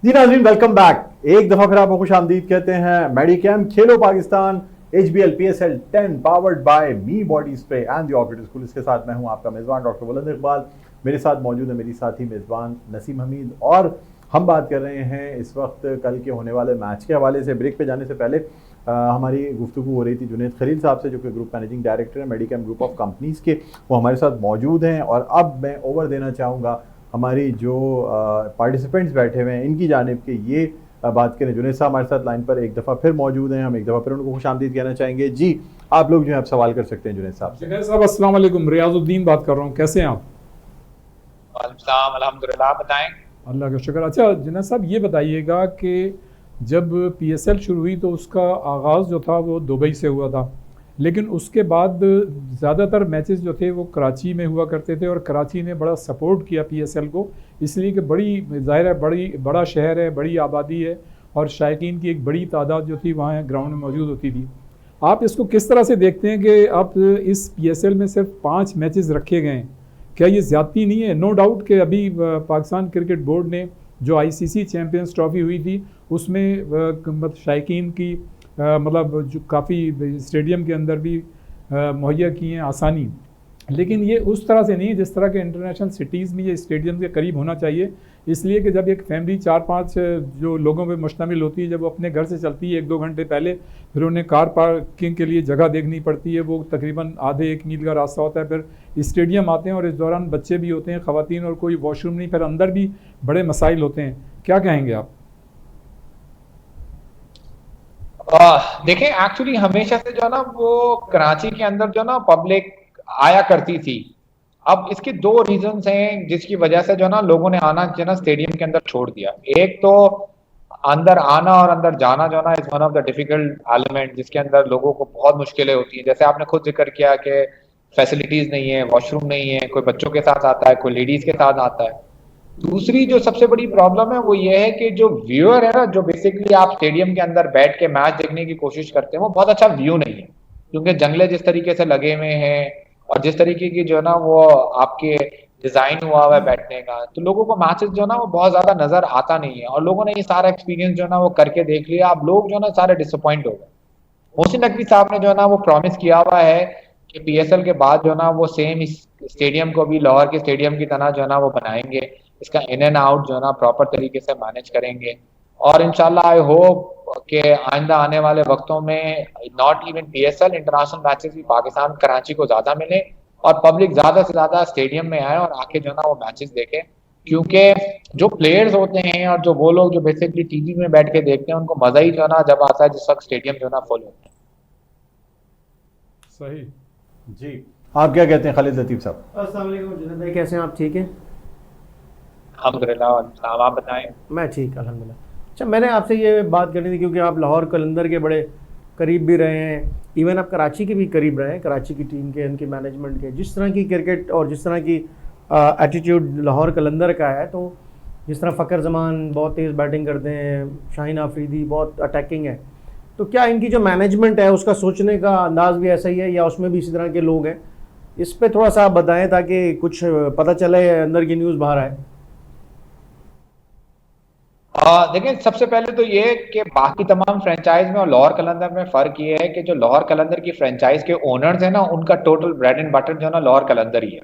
जी नाज़रीन, welcome back. एक दफा फिर आपको खुश आमदीद कहते हैं मेडिकेम खेलो Pakistan HBL PSL 10 powered by me body spray and the operative school. इसके साथ मैं हूं आपका मेज़बान डॉक्टर बुलंद इकबाल। मेरे साथ मौजूद है मेरी साथी मेज़बान नसीम हमीद और हम बात कर रहे हैं इस वक्त कल के होने वाले मैच के हवाले से। ब्रेक पे जाने से पहले हमारी गुफ्तगू हो रही थी जुनेद खलील साहब से, जो कि ग्रुप मैनेजिंग डायरेक्टर है मेडिकेम ग्रुप ऑफ कंपनीज़ के। वो हमारे साथ मौजूद हैं और अब मैं ओवर देना चाहूँगा हमारी जो पार्टिसिपेंट्स बैठे हुए हैं इनकी जानिब के। ये बात करें, जुनेद साहब हमारे साथ लाइन पर एक दफ़ा फिर मौजूद हैं। हम एक दफ़ा फिर उनको खुश आमदीद कहना चाहेंगे। जी आप लोग जो है आप सवाल कर सकते हैं जुनेद साहब से। जुनेद साहब अस्सलाम वालेकुम, रियाजुद्दीन बात कर रहा हूँ, कैसे हैं आप? अल्हम्दुलिल्लाह, बताएं। अल्लाह का शुक्र। अच्छा जुनेद साहब, ये बताइएगा कि जब PSL शुरू हुई तो उसका आगाज़ जो था वो दुबई से हुआ था, लेकिन उसके बाद ज़्यादातर मैचेस जो थे वो कराची में हुआ करते थे और कराची ने बड़ा सपोर्ट किया PSL को, इसलिए कि बड़ी ज़ाहिर है बड़ा शहर है, बड़ी आबादी है और शायकीन की एक बड़ी तादाद जो थी वहाँ ग्राउंड में मौजूद होती थी। आप इसको किस तरह से देखते हैं कि आप इस PSL में सिर्फ 5 मैचेस रखे गए हैं? क्या ये ज़्यादती नहीं है? नो डाउट कि अभी पाकिस्तान क्रिकेट बोर्ड ने जो ICC चैम्पियंस ट्रॉफ़ी हुई थी उसमें शायकीन की मतलब जो काफ़ी स्टेडियम के अंदर भी मुहैया की हैं आसानी, लेकिन ये उस तरह से नहीं है जिस तरह के इंटरनेशनल सिटीज़ में ये स्टेडियम के करीब होना चाहिए। इसलिए कि जब एक फैमिली 4-5 जो लोगों पे मुश्तमिल होती है, जब वो अपने घर से चलती है 1-2 घंटे पहले, फिर उन्हें कार पार्किंग के लिए जगह देखनी पड़ती है, वो तकरीबन आधे 1 मील का रास्ता होता है। फिर स्टेडियम आते हैं और इस दौरान बच्चे भी होते हैं, ख़वातीन, और कोई वॉशरूम नहीं, फिर अंदर भी बड़े मसाइल होते हैं। क्या कहेंगे आप? देखें, एक्चुअली हमेशा से जो है ना वो कराची के अंदर जो ना पब्लिक आया करती थी। अब इसके 2 रीजंस हैं जिसकी वजह से जो है ना लोगों ने आना जो है ना स्टेडियम के अंदर छोड़ दिया। एक तो अंदर आना और अंदर जाना जो है ना is one of the difficult element, जिसके अंदर लोगों को बहुत मुश्किलें होती हैं। जैसे आपने खुद जिक्र किया कि फैसिलिटीज नहीं है, वॉशरूम नहीं है, कोई बच्चों के साथ आता है, कोई लेडीज के साथ आता है। दूसरी जो सबसे बड़ी प्रॉब्लम है वो ये है कि जो व्यूअर है ना, जो बेसिकली आप स्टेडियम के अंदर बैठ के मैच देखने की कोशिश करते हैं, वो बहुत अच्छा व्यू नहीं है, क्योंकि जंगले जिस तरीके से लगे हुए हैं और जिस तरीके की जो है ना वो आपके डिजाइन हुआ हुआ है बैठने का, तो लोगों को मैचेस जो है ना वो बहुत ज्यादा नजर आता नहीं है। और लोगों ने ये सारा एक्सपीरियंस जो है ना वो करके देख लिया। अब लोग जो है ना सारे डिसअपॉइंट हो गए। मोहसिन नकवी साहब ने जो है ना वो प्रॉमिस किया हुआ है कि PSL के बाद जो है ना वो सेम इस स्टेडियम को भी लाहौर के स्टेडियम की तरह जो है ना वो बनाएंगे, इसका इन एंड आउट जो है ना प्रॉपर तरीके से मैनेज करेंगे। और इंशाल्लाह आई होप कि आइंदा आने वाले वक्तों में not even PSL, international matches भी पाकिस्तान कराची को ज्यादा मिले और पब्लिक ज्यादा से ज्यादा स्टेडियम में आए और आके जो है ना वो मैचेस देखे। क्योंकि जो प्लेयर्स होते हैं और जो वो लोग जो बेसिकली टीवी में बैठ के देखते हैं, उनको मजा ही जो है ना जब आता है जिस वक्त स्टेडियम जो है ना फुल होता है। सही जी, आप क्या कहते हैं खालिद लतीफ़ साहब? अस्सलाम वालेकुम जुनैद भाई, कैसे हैं आप? ठीक हैं, अल्हम्दुलिल्लाह। आप बताएं। मैं ठीक अल्हम्दुलिल्लाह। अच्छा, मैंने आपसे ये बात करनी थी क्योंकि आप लाहौर कलंदर के बड़े करीब भी रहे हैं, इवन आप कराची के भी करीब रहे हैं, कराची की टीम के, उनकी मैनेजमेंट के। जिस तरह की क्रिकेट और जिस तरह की एटीट्यूड लाहौर कलंदर का है, तो जिस तरह फ़खर जमान बहुत तेज़ बैटिंग करते हैं, शाहीन आफरीदी बहुत अटैकिंग है, तो क्या इनकी जो मैनेजमेंट है उसका सोचने का अंदाज भी ऐसा ही है या उसमें भी इसी तरह के लोग हैं? इस पर थोड़ा सा आप बताएं ताकि कुछ पता चले, अंदर की न्यूज़ बाहर आए। देखिए, सबसे पहले तो ये कि बाकी तमाम फ्रेंचाइज में और लाहौर कलंदर में फर्क ये है कि जो लाहौर कलंदर की फ्रेंचाइज के ओनर्स हैं ना, उनका टोटल ब्रेड एंड बटर जो है ना लाहौर कलंदर ही है।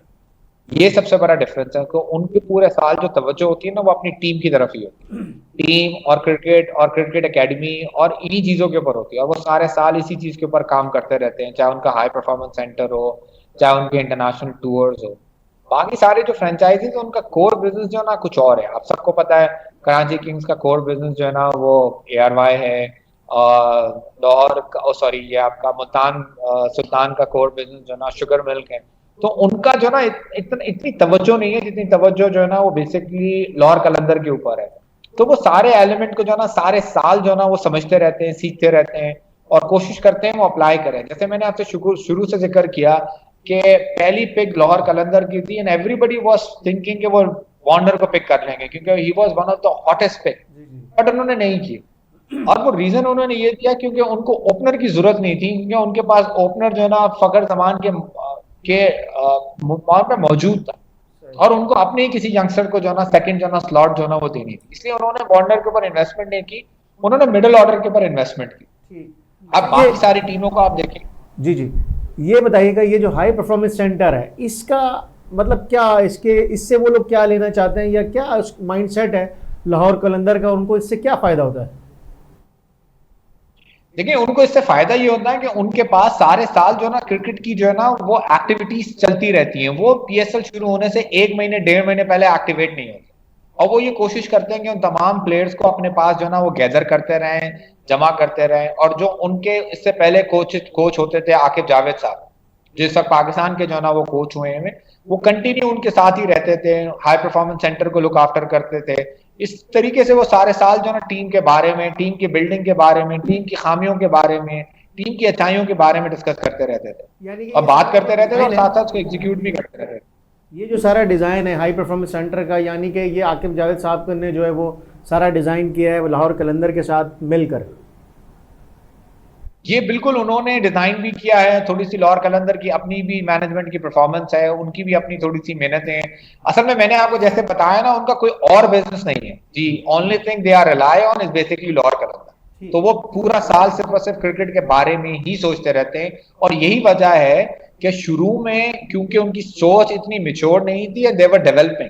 ये सबसे बड़ा डिफरेंस है कि उनकी पूरे साल जो तवज्जो होती है ना वो अपनी टीम की तरफ ही होती है। टीम और क्रिकेट एकेडमी और इन्हीं चीजों के ऊपर होती है और वो सारे साल इसी चीज के ऊपर काम करते रहते हैं, चाहे उनका हाई परफॉर्मेंस सेंटर हो, चाहे उनके इंटरनेशनल टूर्स हो। बाकी सारे जो फ्रेंचाइजीज उनका कोर बिजनेस जो है ना कुछ और है। आप सबको पता है कराची किंग्स का कोर बिजनेस जो है ना वो ARY है, लाहौर सॉरी ये आपका मुल्तान सुल्तान का कोर बिजनेस जो है ना शुगर मिल्क है। तो उनका जो ना इतनी तवज्जो नहीं है जितनी तवज्जो जो है ना वो बेसिकली लाहौर कलंदर के ऊपर है। तो वो सारे एलिमेंट को जो है ना सारे साल जो है ना वो समझते रहते हैं, सीखते रहते हैं और कोशिश करते हैं वो अप्लाई करें। जैसे मैंने आपसे शुरू से जिक्र किया कि पहली पिक लाहौर कलंदर की थी एंड एवरीबडी वाज थिंकिंग कि वो वार्नर को पिक कर लेंगे क्योंकि he was one of the hottest pick, but उन्होंने नहीं की। और वो रीजन उन्होंने ये दिया क्योंकि उनको ओपनर की जरूरत नहीं थी, क्योंकि उनके पास ओपनर जो है ना फखर जमान के वहां पे मौजूद था। और उनको अपने ही किसी यंगस्टर को जो है ना सेकंड जो है ना स्लॉट जो है ना वो देनी थी, इसलिए उन्होंने वार्नर के ऊपर इन्वेस्टमेंट नहीं की, उन्होंने मिडिल ऑर्डर के ऊपर इन्वेस्टमेंट की। ठीक। अब बाकी सारी टीमों को आप देखें। जी जी, ये बताइएगा, ये जो हाई परफॉर्मेंस सेंटर है इसका मतलब क्या, इससे वो लोग क्या लेना चाहते हैं, या क्या माइंडसेट है लाहौर कलंदर का, उनको इससे क्या फायदा होता है? देखिए, उनको इससे फायदा ये होता है कि उनके पास सारे साल जो है ना क्रिकेट की जो है ना वो एक्टिविटीज चलती रहती हैं। वो पीएसएल शुरू होने से 1 महीने 1.5 महीने पहले एक्टिवेट नहीं होते, और वो ये कोशिश करते हैं कि उन तमाम प्लेयर्स को अपने पास जो है ना वो गैदर करते रहें, जमा करते रहें। और जो उनके इससे पहले कोच होते थे आकिब जावेद साहब, जिस वक्त पाकिस्तान के जो है ना वो कोच हुए हैं, वो कंटिन्यू उनके साथ ही रहते थे, हाई परफॉर्मेंस सेंटर को लुक आफ्टर करते थे। इस तरीके से वो सारे साल जो है ना टीम के बारे में, टीम की बिल्डिंग के बारे में, टीम की खामियों के बारे में, टीम की अच्छाइयों के बारे में डिस्कस करते रहते थे, यानी कि और बात करते रहते थे और साथ साथ उसको एग्जीक्यूट भी करते रहते थे। ये जो सारा डिज़ाइन है हाई परफॉर्मेंस सेंटर का, यानी कि ये आकिब जावेद साहब ने जो है वो सारा डिज़ाइन किया है लाहौर कलंदर के साथ मिलकर। ये बिल्कुल उन्होंने डिजाइन भी किया है, थोड़ी सी लाहौर कलंदर की अपनी भी मैनेजमेंट की परफॉर्मेंस है, उनकी भी अपनी थोड़ी सी मेहनत है। असल में मैंने आपको जैसे बताया ना, उनका कोई और बिजनेस नहीं है जी, only thing they are rely on is basically Lahore Qalandar. तो वो पूरा साल सिर्फ और सिर्फ क्रिकेट के बारे में ही सोचते रहते हैं, और यही वजह है कि शुरू में क्योंकि उनकी सोच इतनी मिच्योर नहीं थी, दे वर डेवलपिंग,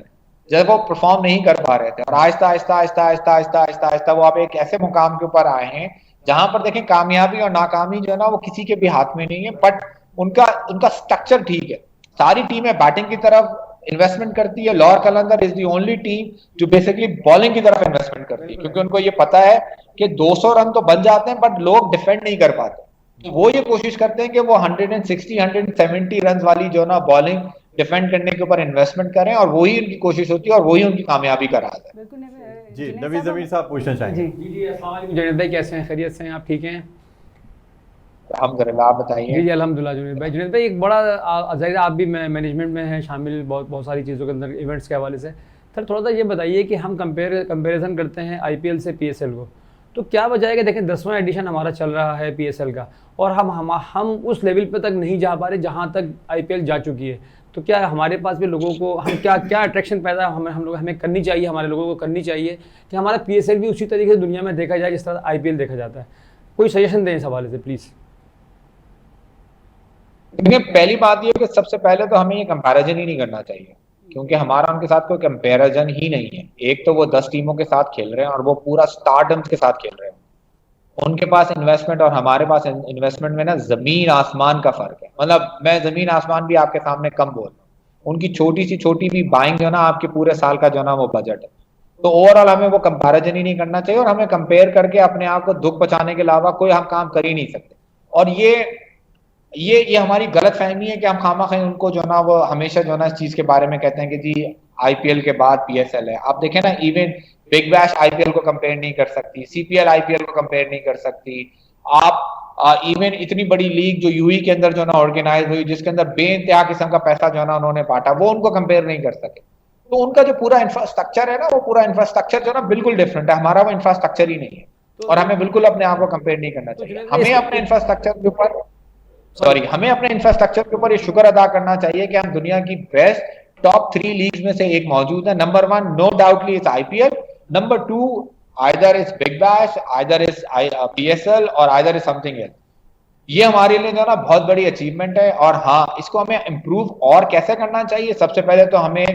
जब वो परफॉर्म नहीं कर पा रहे थे, और आहिस्ता आहिस्ता आहिस्ता आहिस्ता आहिस्ता आहिस्ता आहिस्ता वो आप एक ऐसे मुकाम के ऊपर आए हैं जहां पर देखें कामयाबी और नाकामी जो है ना वो किसी के भी हाथ में नहीं है, बट उनका स्ट्रक्चर ठीक है। सारी टीमें बैटिंग की तरफ इन्वेस्टमेंट करती है, लाहौर कलंदर इज दी ओनली टीम जो बेसिकली बॉलिंग की तरफ इन्वेस्टमेंट करती है, क्योंकि उनको ये पता है कि 200 रन तो बन जाते हैं बट लोग डिफेंड नहीं कर पाते। तो वो ये कोशिश करते हैं कि वो 160 170 रन वाली जो ना बॉलिंग डिफेंड करने के ऊपर इन्वेस्टमेंट करें, और वही उनकी कोशिश होती है और वही उनकी कामयाबी का राज है। जी नवीद ज़मीर साहब पूछना चाहेंगे। जी अस्सलाम वालेकुम जुनैद भाई, कैसे हैं? खैरियत से हैं आप? ठीक हैं अल्हम्दुलिल्लाह, आप बताइए। जी अल्हम्दुलिल्लाह। जुनैद भाई एक बड़ा ज़ाहिर आप भी मैनेजमेंट में हैं शामिल, बहुत सारी चीज़ों के अंदर इवेंट्स के हवाले से। सर थोड़ा सा ये बताइए कि हम कंपेरिजन करते हैं आईपीएल से पीएसएल को, तो क्या वजह है कि देखें 10वां एडिशन हमारा चल रहा है पीएसएल का, और हम उस लेवल पे तक नहीं जा पा रहे जहाँ तक आईपीएल जा चुकी है। तो क्या हमारे पास भी लोगों को हम क्या अट्रैक्शन पैदा हमें करनी चाहिए, हमारे लोगों को करनी चाहिए कि हमारा पीएसएल भी उसी तरीके से दुनिया में देखा जाए जिस तरह आईपीएल देखा जाता है? कोई सजेशन दें इस हवाले से प्लीज़। देखिए, पहली बात यह कि सबसे पहले तो हमें ये कंपैरिजन ही नहीं करना चाहिए, क्योंकि हमारा उनके साथ कोई कंपैरिजन ही नहीं है। एक तो वो 10 टीमों के साथ खेल रहे हैं और वो पूरा स्टारडम के साथ खेल रहे हैं। उनके पास इन्वेस्टमेंट और हमारे पास इन्वेस्टमेंट में ना जमीन आसमान का फर्क है। मतलब मैं जमीन आसमान भी आपके सामने कम बोल रहा हूँ, उनकी छोटी सी छोटी भी बाइंग जो ना आपके पूरे साल का जो ना वो बजट है। तो ओवरऑल हमें वो कंपैरिजन ही नहीं करना चाहिए, और हमें कंपेयर करके अपने आप को दुख पहुंचाने के अलावा कोई हम काम कर ही नहीं सकते। और ये हमारी गलत फहमी है कि हम खामा उनको जो ना वो हमेशा जो ना इस चीज के बारे में कहते हैं कि जी आईपीएल के बाद पीएसएल है। आप देखें ना, इवन बिग बैश आईपीएल को कंपेयर नहीं कर सकती, सीपीएल आईपीएल को कंपेयर नहीं कर सकती। आप इवन इतनी बड़ी लीग जो यूई के अंदर जो ना ऑर्गेनाइज हुई, जिसके अंदर बेइंतहा किस्म का पैसा जो ना उन्होंने बांटा, वो उनको कंपेयर नहीं कर सके। तो उनका जो पूरा इंफ्रास्ट्रक्चर है ना, वो पूरा इंफ्रास्ट्रक्चर जो ना बिल्कुल डिफरेंट है, हमारा वो इंफ्रास्ट्रक्चर ही नहीं है। और हमें बिल्कुल अपने आप को कंपेयर नहीं करना चाहिए। हमें अपने इंफ्रास्ट्रक्चर के ऊपर हमें अपने इंफ्रास्ट्रक्चर के ऊपर ये शुक्र अदा करना चाहिए कि हम दुनिया की बेस्ट टॉप 3 लीग्स में से एक मौजूद है। Number 1 no doubtly is IPL, number 2 either is Big Bash, either is PSL, और आइदर इज समथिंग एल्स। ये हमारे लिए जो ना बहुत बड़ी अचीवमेंट है। और हाँ, इसको हमें इम्प्रूव और कैसे करना चाहिए? सबसे पहले तो हमें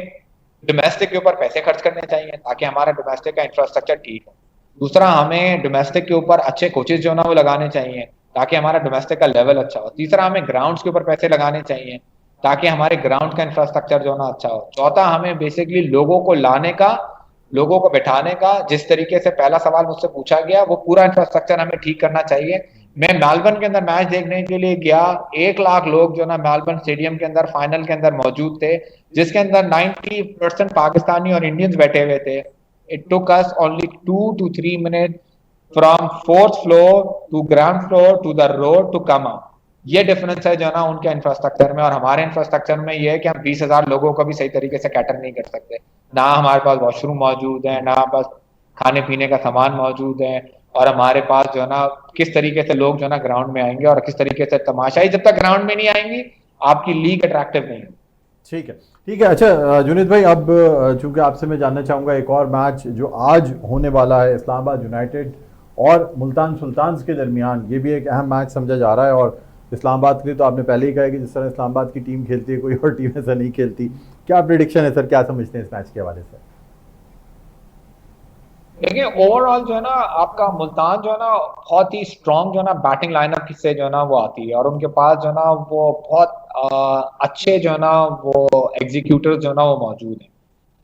डोमेस्टिक के ऊपर पैसे खर्च करने चाहिए ताकि हमारा डोमेस्टिक का इंफ्रास्ट्रक्चर ठीक हो। दूसरा, हमें डोमेस्टिक के ऊपर अच्छे कोचेज जो ना वो लगाने चाहिए ताकि हमारा डोमेस्टिक का लेवल अच्छा हो। तीसरा, हमें ग्राउंड्स के ऊपर पैसे लगाने चाहिए ताकि हमारे ग्राउंड का इंफ्रास्ट्रक्चर जो ना अच्छा हो। चौथा, हमें बेसिकली लोगों को लाने का, लोगों को बैठाने का, जिस तरीके से पहला सवाल मुझसे पूछा गया, वो पूरा इंफ्रास्ट्रक्चर हमें ठीक करना चाहिए। मैं मेलबर्न के अंदर मैच देखने के लिए गया, 1 लाख लोग जो ना मेलबर्न स्टेडियम के अंदर फाइनल के अंदर मौजूद थे, जिसके अंदर 90% पाकिस्तानी और इंडियंस बैठे हुए थे। It took us only 2 to 3 minute from 4th floor to ground floor to the road to come out. ये डिफरेंस है जो ना उनके इंफ्रास्ट्रक्चर में और हमारे इंफ्रास्ट्रक्चर में। ये है कि हम 20,000 लोगों को भी सही तरीके से कैटर नहीं कर सकते। ना हमारे पास वॉशरूम मौजूद है, ना हमारे पास खाने पीने का सामान मौजूद है, और हमारे पास जो ना किस तरीके से लोग जो ना ग्राउंड में आएंगे और किस तरीके से तमाशाई, जब तक ग्राउंड में नहीं आएंगी आपकी लीग अट्रैक्टिव नहीं होगी। ठीक है। अच्छा जुनेद भाई, अब चूंकि आपसे मैं जानना चाहूँगा एक और मैच जो आज होने वाला है इस्लामाबाद यूनाइटेड और मुल्तान सुल्तान्स के दरमियान, ये भी एक अहम मैच समझा जा रहा है। और इस्लामाबाद के लिए तो आपने पहले ही कहा है कि जिस तरह इस्लामाबाद की टीम खेलती है कोई और टीम ऐसा नहीं खेलती। क्या प्रिडिक्शन है सर, क्या समझते हैं इस मैच के हवाले से? देखिए ओवरऑल जो है ना आपका मुल्तान जो है ना बहुत ही स्ट्रांग जो है ना बैटिंग लाइनअप से जो है ना वो आती है, और उनके पास जो है ना वो बहुत अच्छे जो है ना वो एग्जीक्यूटर जो है ना वो मौजूद है।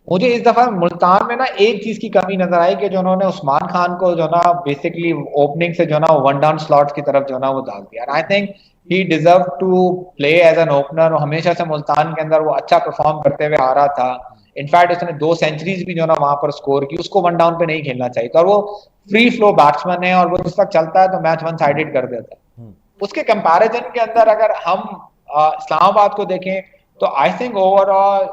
मुझे इस दफा मुल्तान में ना एक चीज की कमी नजर आई कि जो उन्होंने उस्मान खान को जो है ना बेसिकली ओपनिंग से जो है ना वन डाउन स्लॉट्स की तरफ जो है ना वो डाल दिया। I think he deserve to play as an opener, और हमेशा से मुल्तान के अंदर वो अच्छा परफॉर्म करते हुए आ रहा था। इनफैक्ट उसने 2 सेंचुरीज भी जो ना वहां पर स्कोर की। उसको वन डाउन पे नहीं खेलना चाहिए था, और वो फ्री फ्लो बैट्समैन है और वो जिस वक्त चलता है तो मैच वन साइडेड कर देता है। उसके कंपैरिजन के अंदर अगर हम इस्लामाबाद को देखें तो I think overall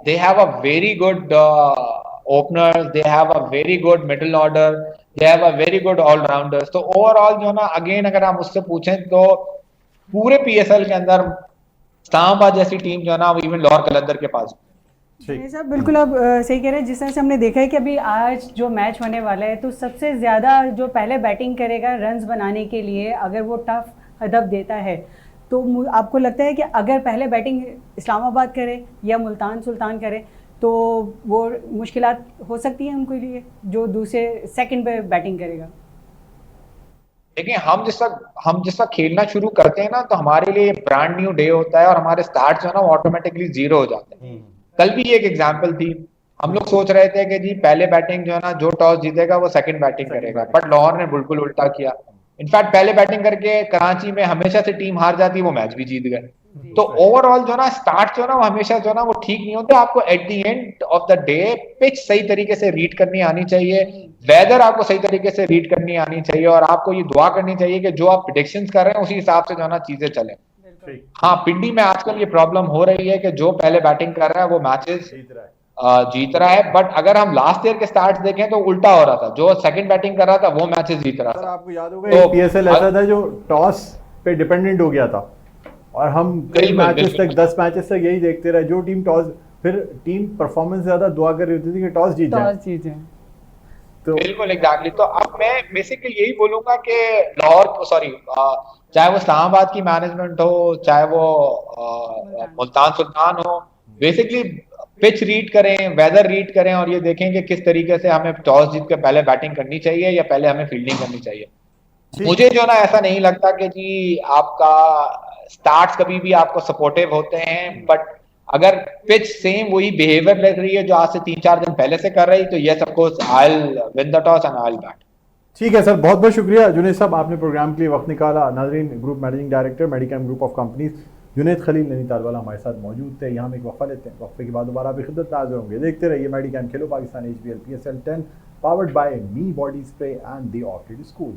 they have a very good openers, they have a very good middle order, they have a very good allrounders. तो ओवरऑल जो ना अगेन अगर आप मुझसे पूछें तो पूरे पीएसएल के अंदर इस्लामाबाद जैसी टीम जो है ना वो इवन लाहौर कलंदर के पास। नहीं साहब, बिल्कुल आप सही कह रहे हैं। जिस तरह से हमने देखा है कि अभी आज जो मैच होने वाला है तो सबसे ज़्यादा जो पहले बैटिंग करेगा रन्स बनाने के लिए, अगर वो टफ हदफ देता है तो आपको लगता है कि अगर पहले बैटिंग इस्लामाबाद करे या मुल्तान सुल्तान करे तो वो मुश्किलात हो सकती हैं उनके लिए जो दूसरे सेकंड पे बैटिंग करेगा? देखिए हम जिस वक्त खेलना शुरू करते हैं ना तो हमारे लिए ब्रांड न्यू डे होता है और हमारे स्टार्ट जो है ना वो ऑटोमेटिकली जीरो हो जाते हैं। कल भी एक एग्जांपल थी, हम लोग सोच रहे थे कि जी पहले बैटिंग जो है ना जो टॉस जीतेगा वो सेकंड बैटिंग करेगा, बट लाहौर ने बिल्कुल उल्टा किया। इनफैक्ट पहले बैटिंग करके कराची में हमेशा से टीम हार जाती, वो मैच भी जीत गए। तो ओवरऑल जो ना स्टार्ट जो ना वो हमेशा जो ना वो ठीक नहीं होते। आपको at the end of the day pitch सही तरीके से रीड करनी आनी चाहिए, वेदर आपको सही तरीके से रीड करनी आनी चाहिए, और आपको ये दुआ करनी चाहिए कि जो आप प्रेडिक्शंस कर रहे हैं उसी हिसाब से जो ना चीजें चले। हाँ पिंडी में आजकल ये प्रॉब्लम हो रही है कि जो पहले बैटिंग कर रहा है वो मैचेस जीत रहा है, बट अगर हम लास्ट ईयर के स्टार्ट देखें तो उल्टा हो रहा था, जो सेकंड बैटिंग कर रहा था वो मैचेस जीत रहा था। आपको याद होगा एक पीएसएल ऐसा था जो टॉस पे डिपेंडेंट हो गया था और हम कई मैचेस तक 10 मैचेस तक यही देखते रहे, जो टीम टॉस, फिर टीम परफॉर्मेंस ज्यादा दुआ कर रही होती थी कि टॉस जीत जाए। तो बिल्कुल एग्जैक्टली। तो अब मैं बेसिकली यही बोलूंगा कि लाहौर सॉरी चाहे वो इस्लामाबाद की मैनेजमेंट हो चाहे वो मुल्तान सुल्तान हो, बेसिकली पिच रीड करें, वेदर रीड करें और ये देखें कि किस तरीके से हमें टॉस जीत के पहले बैटिंग करनी चाहिए या पहले हमें फील्डिंग करनी चाहिए। मुझे जो ना ऐसा नहीं लगता कि जी आपका स्टार्ट्स कभी भी आपको सपोर्टिव होते हैं, बट अगर पिच सेम वही बिहेवियर लग रही है जो आज से 3-4 दिन पहले से कर रही, तो yes of course I will win the toss and I will bat. ठीक है सर, बहुत बहुत शुक्रिया जुनेद साहब, आपने प्रोग्राम के लिए वक्त निकाला। नाजरीन, group managing director Medicam group of companies Junaid Khalil Nainital वाला हमारे साथ मौजूद थे। यहाँ हम एक वक्फा लेते हैं, वक्फे के बाद दोबारा आपकी खिदमत में हाजिर होंगे। देखते रहिए मेडिकैम खेलो Pakistan HBL PSL 10 powered by me body spray and the orchid school.